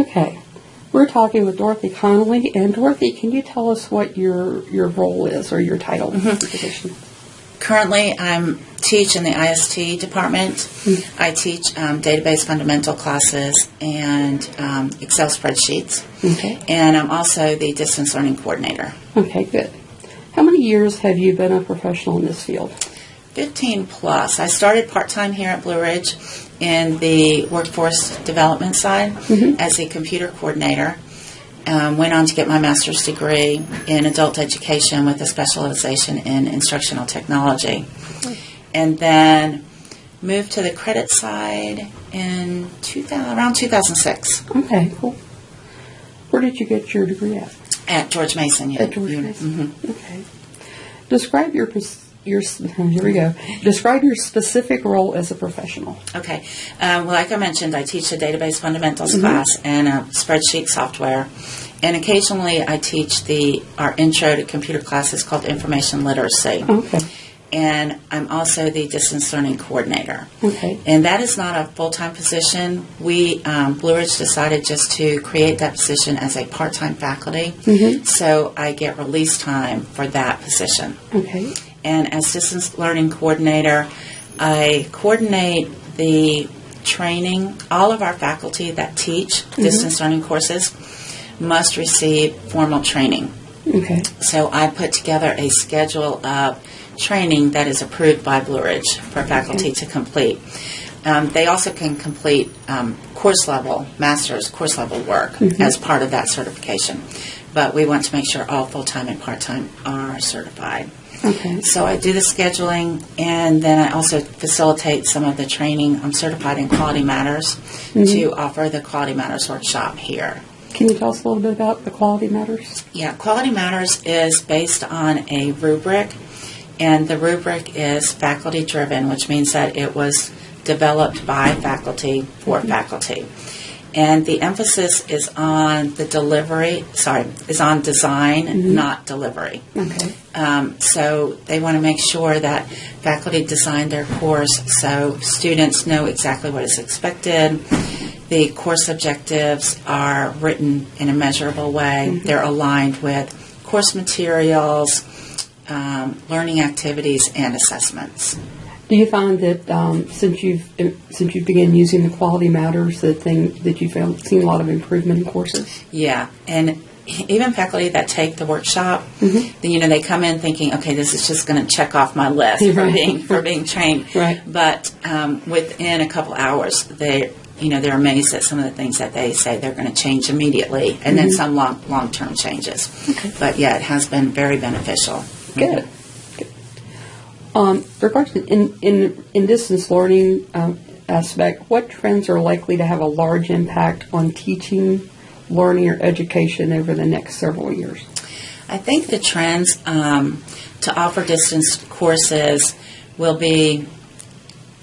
Okay. We're talking with Dorothy Connelly, and Dorothy, can you tell us what your role is or your title position? Currently, I teach in the IST department. I teach database fundamental classes and Excel spreadsheets. Okay. And I'm also the distance learning coordinator. Okay, good. How many years have you been a professional in this field? 15 plus. I started part-time here at Blue Ridge in the workforce development side as a computer coordinator. Went on to get my master's degree in adult education with a specialization in instructional technology. And then moved to the credit side in around 2006. Okay, cool. Where did you get your degree at? At George Mason. At George Mason. Okay. Describe here we go. Describe your specific role as a professional. Okay. Well, like I mentioned, I teach a database fundamentals class and a spreadsheet software. And occasionally I teach our intro to computer classes called information literacy. Okay. And I'm also the distance learning coordinator. Okay. And that is not a full-time position. We, Blue Ridge decided just to create that position as a part-time faculty. So I get release time for that position. Okay. And as distance learning coordinator, I coordinate the training. All of our faculty that teach distance learning courses must receive formal training. Okay. So I put together a schedule of training that is approved by Blue Ridge for faculty to complete. They also can complete master's course level work as part of that certification. But we want to make sure all full-time and part-time are certified. Okay. So I do the scheduling, and then I also facilitate some of the training. I'm certified in Quality Matters to offer the Quality Matters workshop here. Can you tell us a little bit about the Quality Matters? Yeah, Quality Matters is based on a rubric, and the rubric is faculty-driven, which means that it was developed by faculty for faculty. And the emphasis is on design, not delivery. Okay. So they want to make sure that faculty design their course so students know exactly what is expected. The course objectives are written in a measurable way. They're aligned with course materials, learning activities, and assessments. Do you find that since you've begun using the Quality Matters, that you've seen a lot of improvement in courses? Yeah, and even faculty that take the workshop, they come in thinking, okay, this is just going to check off my list for being trained. Right. But within a couple hours, they're amazed at some of the things that they say they're going to change immediately, and then some long-term changes. Okay. But yeah, it has been very beneficial. Good. Regarding in distance learning aspect, what trends are likely to have a large impact on teaching, learning, or education over the next several years? I think the trends to offer distance courses will be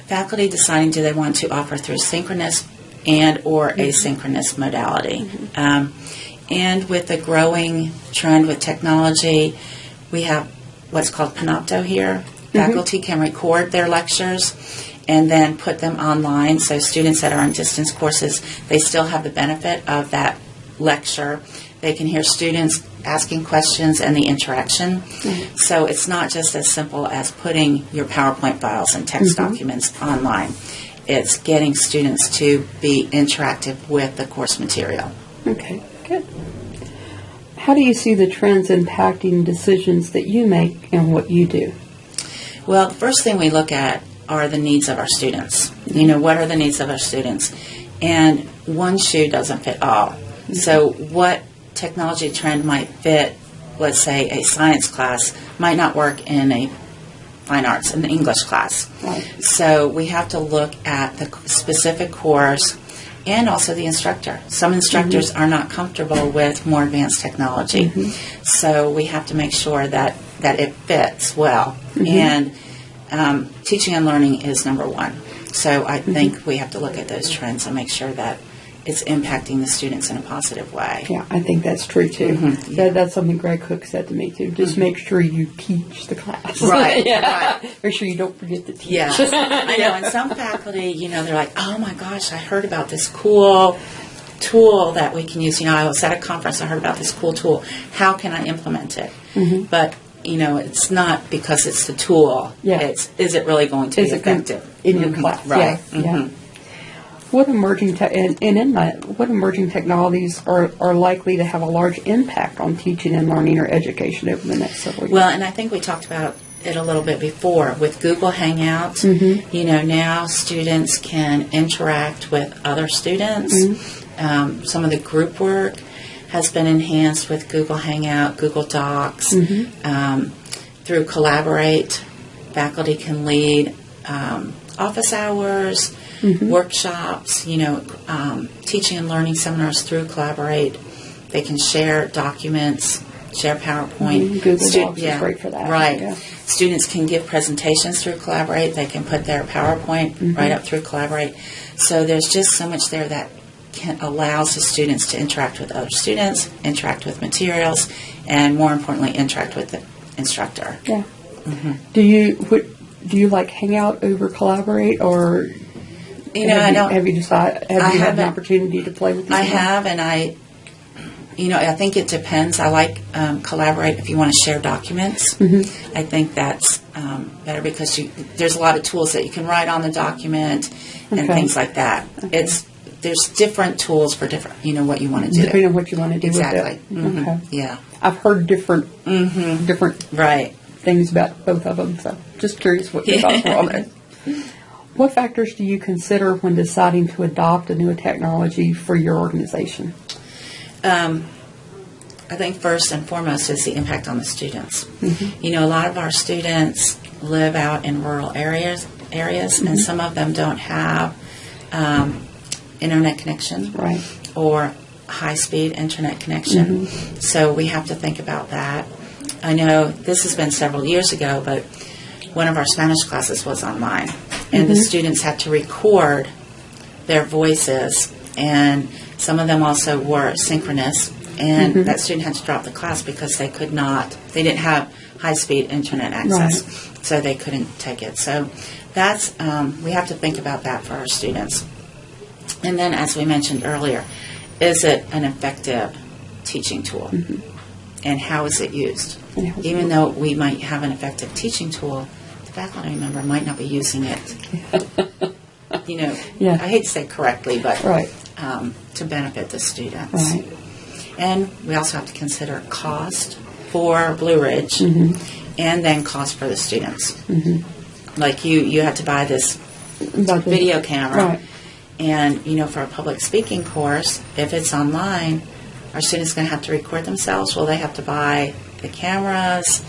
faculty deciding do they want to offer through synchronous and or asynchronous modality. And with the growing trend with technology, we have what's called Panopto here. Faculty can record their lectures and then put them online. So students that are on distance courses, they still have the benefit of that lecture. They can hear students asking questions and the interaction. So it's not just as simple as putting your PowerPoint files and text documents online. It's getting students to be interactive with the course material. Okay, good. How do you see the trends impacting decisions that you make and what you do? Well, the first thing we look at are the needs of our students. What are the needs of our students? And one shoe doesn't fit all. So what technology trend might fit, let's say, a science class, might not work in a fine arts, an English class. Right. So we have to look at the specific course and also the instructor. Some instructors are not comfortable with more advanced technology. So we have to make sure that it fits well. And teaching and learning is number one. So I think we have to look at those trends and make sure that it's impacting the students in a positive way. Yeah, I think that's true too. That's something Greg Cook said to me too. Just make sure you teach the class. Right. Right. Make sure you don't forget to teach. Yeah, I know. And some faculty, they're like, "Oh my gosh, I heard about this cool tool that we can use. I was at a conference, I heard about this cool tool. How can I implement it? But, it's not because it's the tool. Yeah. It's, is it really going to be effective? In your class, Right. Yeah. What emerging what emerging technologies are likely to have a large impact on teaching and learning or education over the next several years? Well, and I think we talked about it a little bit before with Google Hangouts. Now students can interact with other students. Some of the group work has been enhanced with Google Hangout, Google Docs. Through Collaborate, faculty can lead office hours, workshops, teaching and learning seminars through Collaborate. They can share documents, share PowerPoint. Google Docs is great for that. Right. Yeah. Students can give presentations through Collaborate. They can put their PowerPoint right up through Collaborate. So there's just so much there that allows the students to interact with other students, interact with materials, and more importantly, interact with the instructor. Yeah. Do you like Hangout over Collaborate, or have you had an opportunity to play with these? I have, and I think it depends. I like Collaborate if you want to share documents. I think that's better because there's a lot of tools that you can write on the document and things like that. There's different tools for different, what you want to do. Depending on what you want to do exactly. with it. Okay. Yeah. I've heard different right things about both of them, so just curious what your thoughts were on that. What factors do you consider when deciding to adopt a new technology for your organization? I think first and foremost is the impact on the students. A lot of our students live out in rural areas, and some of them don't have internet connection or high-speed internet connection. So we have to think about that. I know this has been several years ago, but one of our Spanish classes was online, and the students had to record their voices, and some of them also were synchronous, and that student had to drop the class because they didn't have high-speed internet access, so they couldn't take it. So that's, we have to think about that for our students. And then, as we mentioned earlier, is it an effective teaching tool? And how is it used? Even though we might have an effective teaching tool, the faculty member might not be using it, I hate to say correctly, but to benefit the students. And we also have to consider cost for Blue Ridge and then cost for the students. Like you have to buy this video camera. And, for a public speaking course, if it's online, our students going to have to record themselves. Will they have to buy the cameras?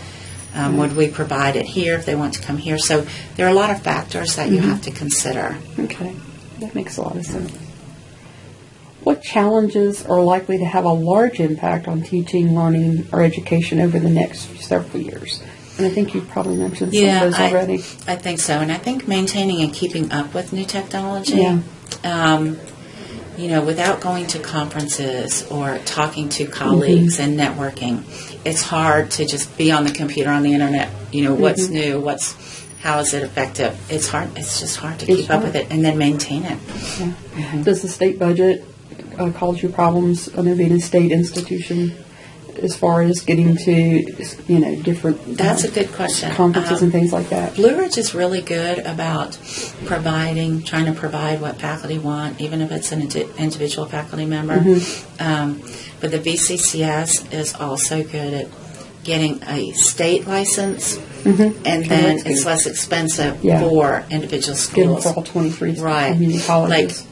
Would we provide it here if they want to come here? So there are a lot of factors that you have to consider. Okay. That makes a lot of sense. What challenges are likely to have a large impact on teaching, learning, or education over the next several years? And I think you've probably mentioned some of those already. I think so. And I think maintaining and keeping up with new technology. Without going to conferences or talking to colleagues and networking, it's hard to just be on the computer, on the internet. What's new? How is it effective? It's hard. It's just hard to keep up with it and then maintain it. Does the state budget cause you problems under being a state institution as far as getting to, different That's a good question. Conferences and things like that? Blue Ridge is really good about trying to provide what faculty want, even if it's an individual faculty member. But the BCCS is also good at getting a state license, and then it's less expensive for individual schools. For all 23 community colleges.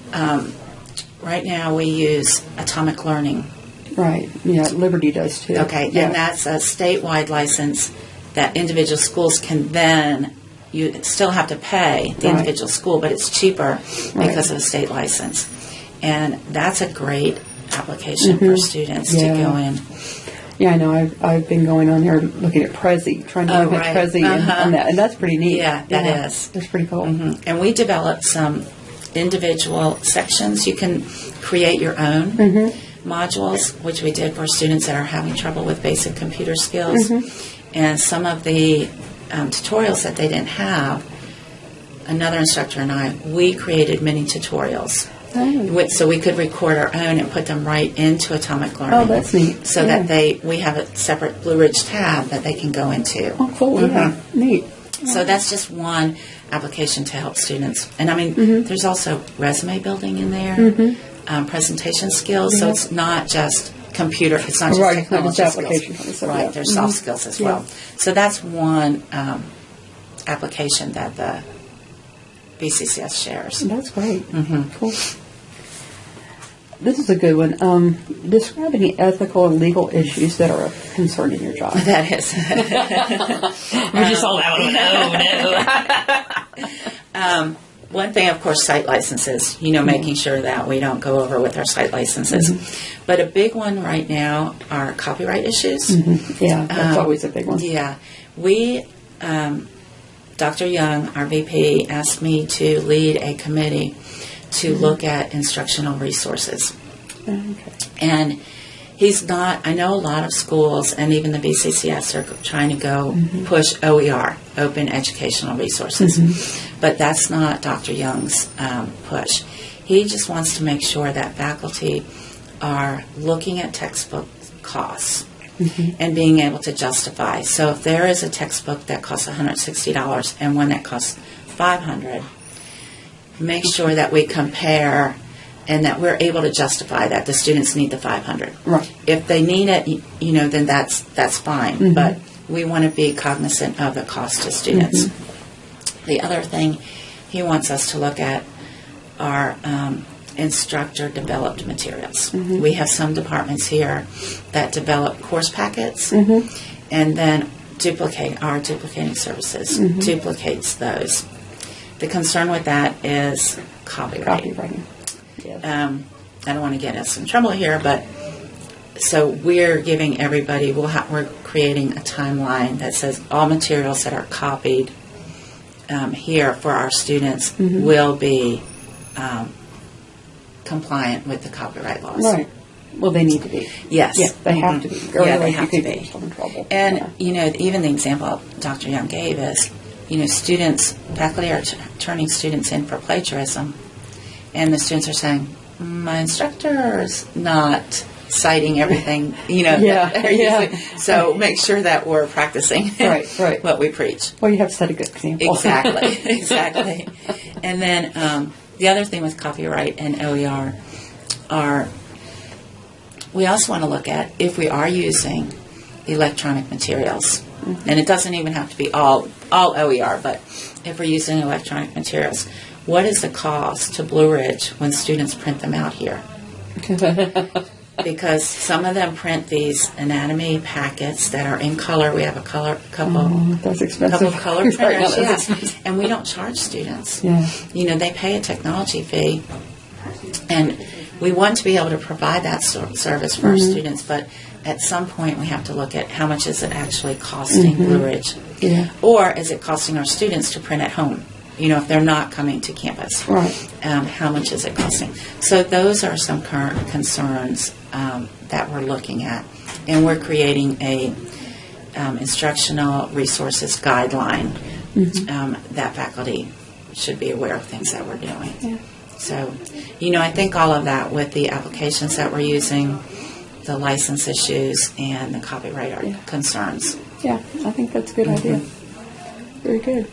Right now we use Atomic Learning. Liberty does too. Okay, and that's a statewide license that individual schools can then, you still have to pay the individual school, but it's cheaper because of a state license. And that's a great application for students to go in. Yeah, I know. I've been going on there looking at Prezi, trying to look at Prezi and that, and that's pretty neat. Yeah, that is. That's pretty cool. And we developed some individual sections. You can create your own modules, which we did for students that are having trouble with basic computer skills. And some of the tutorials that they didn't have, another instructor and we created mini tutorials Oh. So we could record our own and put them right into Atomic Learning. Oh, that's neat. So Yeah. that we have a separate Blue Ridge tab that they can go into. Oh, cool. Yeah. Neat. So that's just one application to help students. And I mean, there's also resume building in there, presentation skills. So it's not just computer, it's not just Right, technology not just application skills. skills, Right, yeah. there's soft skills as well. So that's one application that the BCCS shares. That's great. Cool. This is a good one. Describe any ethical and legal issues that are of concern in your job. That is. We just all that one. No. One thing, of course, site licenses, making sure that we don't go over with our site licenses. But a big one right now are copyright issues. Yeah, that's always a big one. Yeah. We, Dr. Young, our VP, asked me to lead a committee to look at instructional resources. Okay. And I know a lot of schools and even the BCCS are trying to go push OER, Open Educational Resources. But that's not Dr. Young's push. He just wants to make sure that faculty are looking at textbook costs and being able to justify. So if there is a textbook that costs $160 and one that costs $500, make sure that we compare and that we're able to justify that the students need the $500. Right. If they need it, then that's fine. But we want to be cognizant of the cost to students. The other thing he wants us to look at are instructor-developed materials. We have some departments here that develop course packets and then duplicating services, duplicates those. The concern with that is copyrighting. Yes. I don't want to get us in trouble here, but so we're giving everybody, we're creating a timeline that says all materials that are copied here for our students will be compliant with the copyright laws. Right. Well, they need to be. Yes. Yeah, they have to be. Or Yeah, like they have you to could be. get yourself in trouble. And, even the example Dr. Young gave is, faculty are turning students in for plagiarism, and the students are saying, my instructor is not citing everything, that they're using. So make sure that we're practicing right. what we preach. Well, you have to set a good example. Exactly. And then the other thing with copyright and OER are, we also want to look at if we are using electronic materials, and it doesn't even have to be all OER, but if we're using electronic materials, what is the cost to Blue Ridge when students print them out here? Because some of them print these anatomy packets that are in color. We have a couple That's expensive. couple color Right, printers, no, yeah. that's expensive. And we don't charge students. Yeah. They pay a technology fee, and we want to be able to provide that service for our students, but at some point we have to look at how much is it actually costing Blue Ridge, or is it costing our students to print at home? If they're not coming to campus, Right. How much is it costing? So those are some current concerns that we're looking at, and we're creating a instructional resources guideline that faculty should be aware of things that we're doing. Yeah. So, I think all of that with the applications that we're using, the license issues, and the copyright are concerns. Yeah, I think that's a good idea. Very good.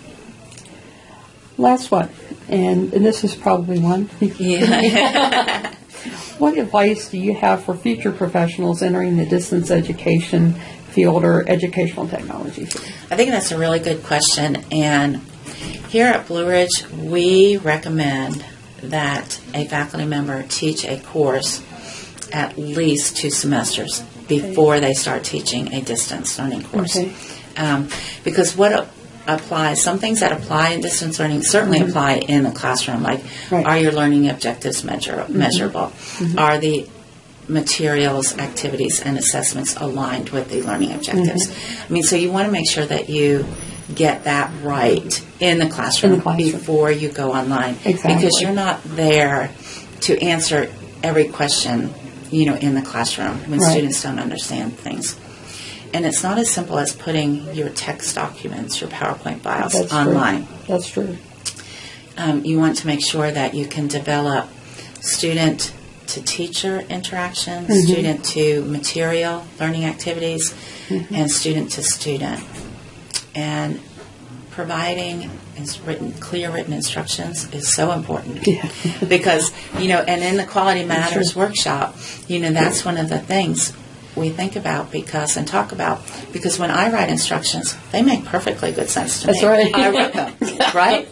Last one, and this is probably one. Yeah. What advice do you have for future professionals entering the distance education field or educational technology field? I think that's a really good question. And here at Blue Ridge, we recommend that a faculty member teach a course at least 2 semesters before they start teaching a distance learning course. Because what applies, some things that apply in distance learning certainly apply in the classroom, like are your learning objectives measurable? Are the materials, activities, and assessments aligned with the learning objectives? So you want to make sure that you get that right in the classroom, before you go online. Because you're not there to answer every question, in the classroom when students don't understand things. And it's not as simple as putting your text documents, your PowerPoint files online. That's true. You want to make sure that you can develop student to teacher interaction, student to material learning activities, and student to student. And providing clear written instructions is so important. Yeah. Because, and in the Quality Matters workshop, that's one of the things we think about and talk about, because when I write instructions, they make perfectly good sense to me. That's right. I wrote them, right?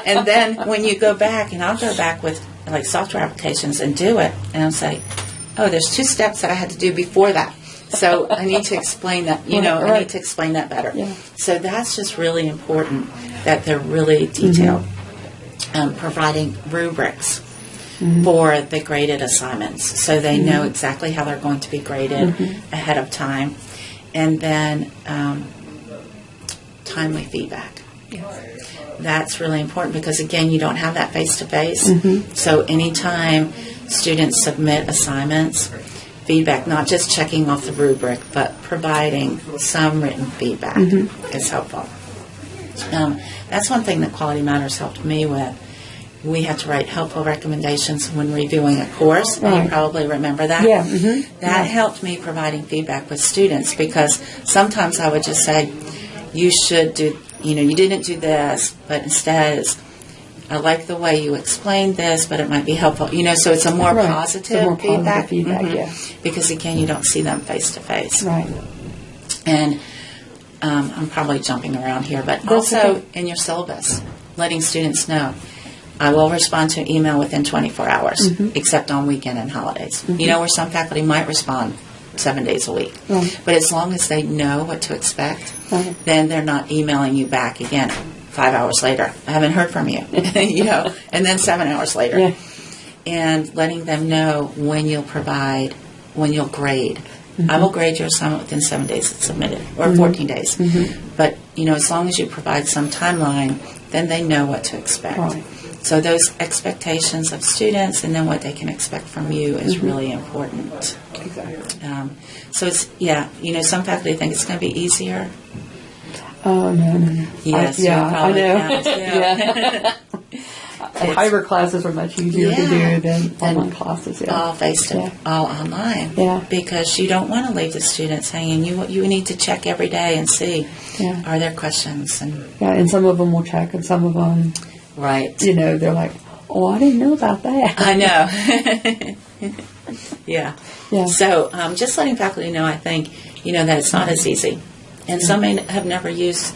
And then when you go back, and I'll go back with like software applications and do it, and I'll say, oh, there's 2 steps that I had to do before that. So I need to explain that, I need to explain that better. Yeah. So that's just really important, that they're really detailed. Providing rubrics for the graded assignments, so they know exactly how they're going to be graded ahead of time. And then timely feedback. That's really important, because again, you don't have that face-to-face. So anytime students submit assignments, feedback, not just checking off the rubric, but providing some written feedback is helpful. That's one thing that Quality Matters helped me with. We had to write helpful recommendations when reviewing a course, and you probably remember that. Yeah. That helped me providing feedback with students, because sometimes I would just say, you should do, you didn't do this, but instead, I like the way you explained this, but it might be helpful. So it's a more positive it's a more feedback. Positive feedback, yeah. Because again, you don't see them face to face. Right. And I'm probably jumping around here, but That's also okay. in your syllabus, letting students know, I will respond to an email within 24 hours, except on weekend and holidays. Where some faculty might respond 7 days a week. But as long as they know what to expect, then they're not emailing you back again 5 hours later. I haven't heard from you, and then 7 hours later. Yeah. And letting them know when you'll grade. I will grade your assignment within 7 days it's submitted, or 14 days. But, as long as you provide some timeline, then they know what to expect. Right. So those expectations of students, and then what they can expect from you, is really important. Exactly. So it's, some faculty think it's going to be easier. Oh, no. Yes, I know. Yeah. Hybrid classes are much easier to do than online classes. Yeah. All all online. Yeah. Because you don't want to leave the students hanging. You need to check every day and see, are there questions? And some of them will check, and some of them, right. They're like, oh, I didn't know about that. I know. Yeah. So just letting faculty know, I think, that it's not as easy. And some may have never used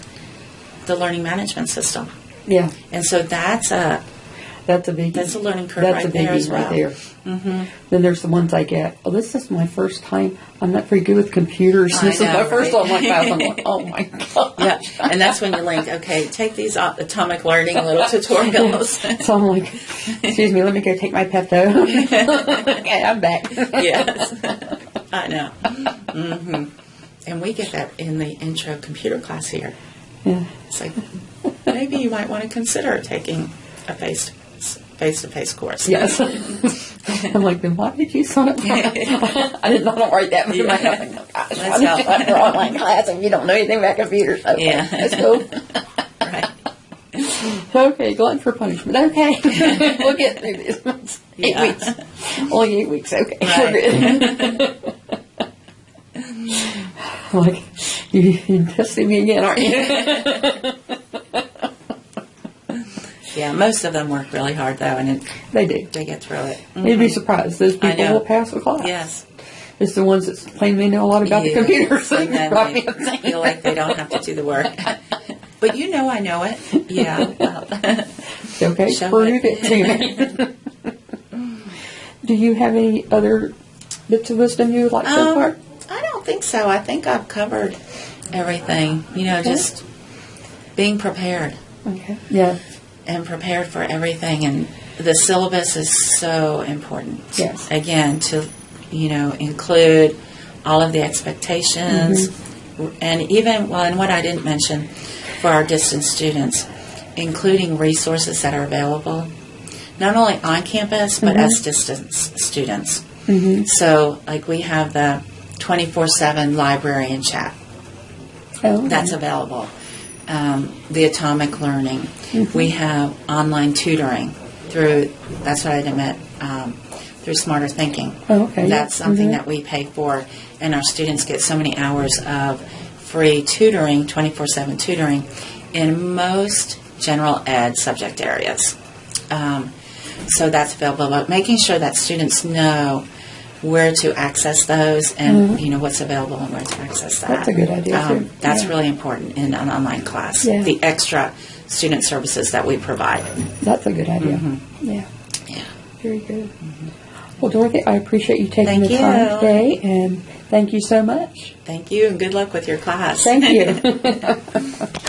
the learning management system. Yeah. And so that's a biggie. That's a learning curve That's right there as well. Right there. Then there's the ones I get, this is my first time. I'm not very good with computers. This is my first online class. I'm like, oh my God. Yeah. And that's when you link, okay, take these atomic learning little tutorials. So I'm like, excuse me, let me go take my Pepto. Okay, I'm back. Yes. I know. And we get that in the intro computer class here. Yeah. It's like, maybe you might want to consider taking a face-to-face course. Yes. I'm like, then why did you sign up for that? I don't write that in my head. Oh, gosh, why did you sign up for online class if you don't know anything about computers? Okay, let's go. Right. Okay, glutton for punishment. Okay. We'll get through this. 8 weeks. Only 8 weeks. Okay, we're good. Like, you're testing me again, aren't you? Yeah, most of them work really hard, though, and they do. They get through it. You'd be surprised. Those people will pass the class. Yes. It's the ones that claim they know a lot about the computers. And then they feel like they don't have to do the work. But I know it. Yeah. Well, okay, prove it to me. Do you have any other bits of wisdom you would like so far? I don't think so. I think I've covered everything. Just being prepared. Okay. Yeah. And prepared for everything. And the syllabus is so important. Yes. Again, to, include all of the expectations. And even, and what I didn't mention for our distance students, including resources that are available, not only on campus, but as distance students. So, like, we have the 24/7 library and chat. That's available. The atomic learning. We have online tutoring through, that's what I through Smarter Thinking. Oh, okay. That's something that we pay for, and our students get so many hours of free tutoring, 24/7 tutoring, in most general ed subject areas. So that's available, but making sure that students know where to access those and what's available and where to access that. That's a good idea, too. That's Yeah. really important in an online class. Yeah. The extra student services that we provide. That's a good idea. Yeah. Yeah. Very good. Well, Dorothy, I appreciate you taking Thank the time you. today, and thank you so much. Thank you, and good luck with your class. Thank you.